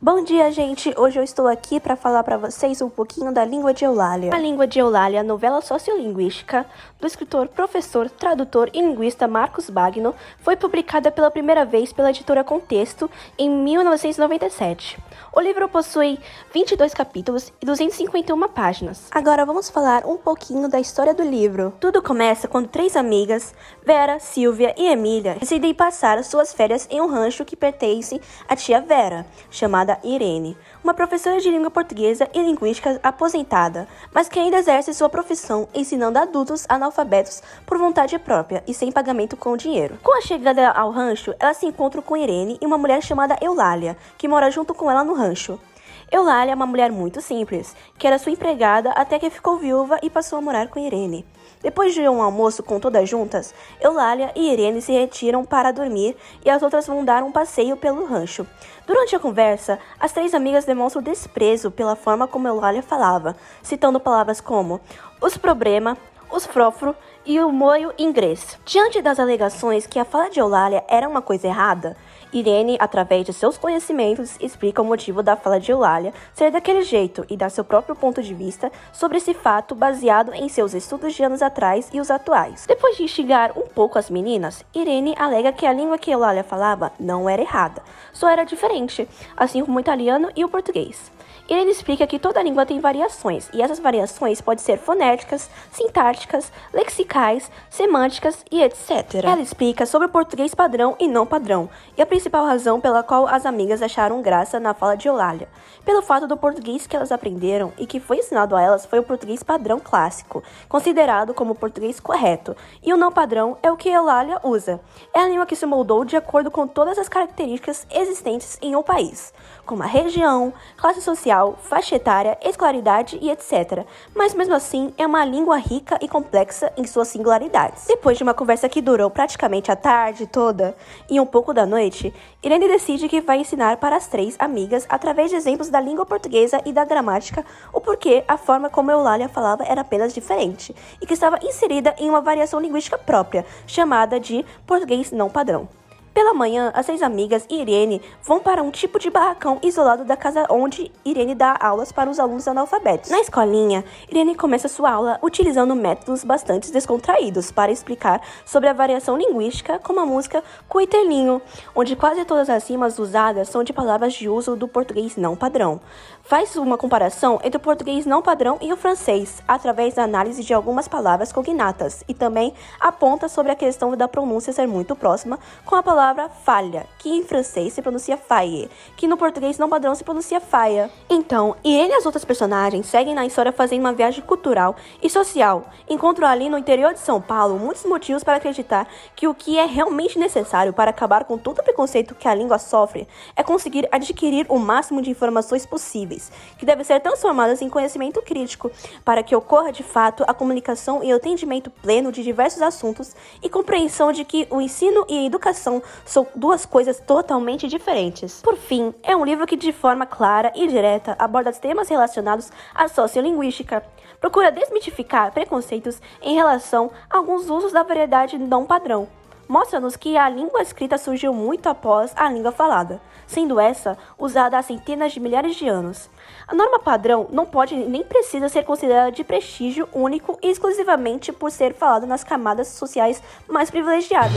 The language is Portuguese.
Bom dia, gente! Hoje eu estou aqui para falar para vocês um pouquinho da Língua de Eulália. A Língua de Eulália, novela sociolinguística do escritor, professor, tradutor e linguista Marcos Bagno, foi publicada pela primeira vez pela editora Contexto em 1997. O livro possui 22 capítulos e 251 páginas. Agora vamos falar um pouquinho da história do livro. Tudo começa quando três amigas, Vera, Silvia e Emília, decidem passar suas férias em um rancho que pertence à tia Vera, chamada Irene, uma professora de língua portuguesa e linguística aposentada, mas que ainda exerce sua profissão ensinando adultos analfabetos por vontade própria e sem pagamento com dinheiro. Com a chegada ao rancho, ela se encontra com Irene e uma mulher chamada Eulália, que mora junto com ela no rancho. Eulália é uma mulher muito simples, que era sua empregada até que ficou viúva e passou a morar com Irene. Depois de um almoço com todas juntas, Eulália e Irene se retiram para dormir e as outras vão dar um passeio pelo rancho. Durante a conversa, as três amigas demonstram desprezo pela forma como Eulália falava, citando palavras como os problema, os frofro e o moio inglês. Diante das alegações que a fala de Eulália era uma coisa errada, Irene, através de seus conhecimentos, explica o motivo da fala de Eulália ser daquele jeito e dá seu próprio ponto de vista sobre esse fato baseado em seus estudos de anos atrás e os atuais. Depois de instigar um pouco as meninas, Irene alega que a língua que Eulália falava não era errada, só era diferente, assim como o italiano e o português. Irene explica que toda língua tem variações, e essas variações podem ser fonéticas, sintáticas, lexicais, semânticas e etc. Ela explica sobre o português padrão e não padrão, e a principal razão pela qual as amigas acharam graça na fala de Eulália, pelo fato do português que elas aprenderam e que foi ensinado a elas foi o português padrão clássico, considerado como o português correto, e o não padrão é o que Eulália usa. É a língua que se moldou de acordo com todas as características existentes em um país, como a região, classe social, faixa etária, escolaridade e etc. Mas mesmo assim, é uma língua rica e complexa em suas singularidades. Depois de uma conversa que durou praticamente a tarde toda e um pouco da noite, Irene decide que vai ensinar para as três amigas, através de exemplos da língua portuguesa e da gramática, o porquê a forma como Eulália falava era apenas diferente e que estava inserida em uma variação linguística própria, chamada de português não padrão. Pela manhã, as seis amigas e Irene vão para um tipo de barracão isolado da casa onde Irene dá aulas para os alunos analfabetos. Na escolinha, Irene começa sua aula utilizando métodos bastante descontraídos para explicar sobre a variação linguística, como a música Coitelinho, onde quase todas as rimas usadas são de palavras de uso do português não padrão. Faz uma comparação entre o português não padrão e o francês, através da análise de algumas palavras cognatas, e também aponta sobre a questão da pronúncia ser muito próxima com a palavra falha, que em francês se pronuncia faille, que no português não padrão se pronuncia faia. Então, Irene e as outras personagens seguem na história fazendo uma viagem cultural e social. Encontram ali no interior de São Paulo muitos motivos para acreditar que o que é realmente necessário para acabar com todo o preconceito que a língua sofre é conseguir adquirir o máximo de informações possíveis, que devem ser transformadas em conhecimento crítico, para que ocorra de fato a comunicação e o entendimento pleno de diversos assuntos e compreensão de que o ensino e a educação são duas coisas totalmente diferentes. Por fim, é um livro que de forma clara e direta aborda temas relacionados à sociolinguística. Procura desmitificar preconceitos em relação a alguns usos da variedade não padrão. Mostra-nos que a língua escrita surgiu muito após a língua falada, sendo essa usada há centenas de milhares de anos. A norma padrão não pode nem precisa ser considerada de prestígio único e exclusivamente por ser falada nas camadas sociais mais privilegiadas.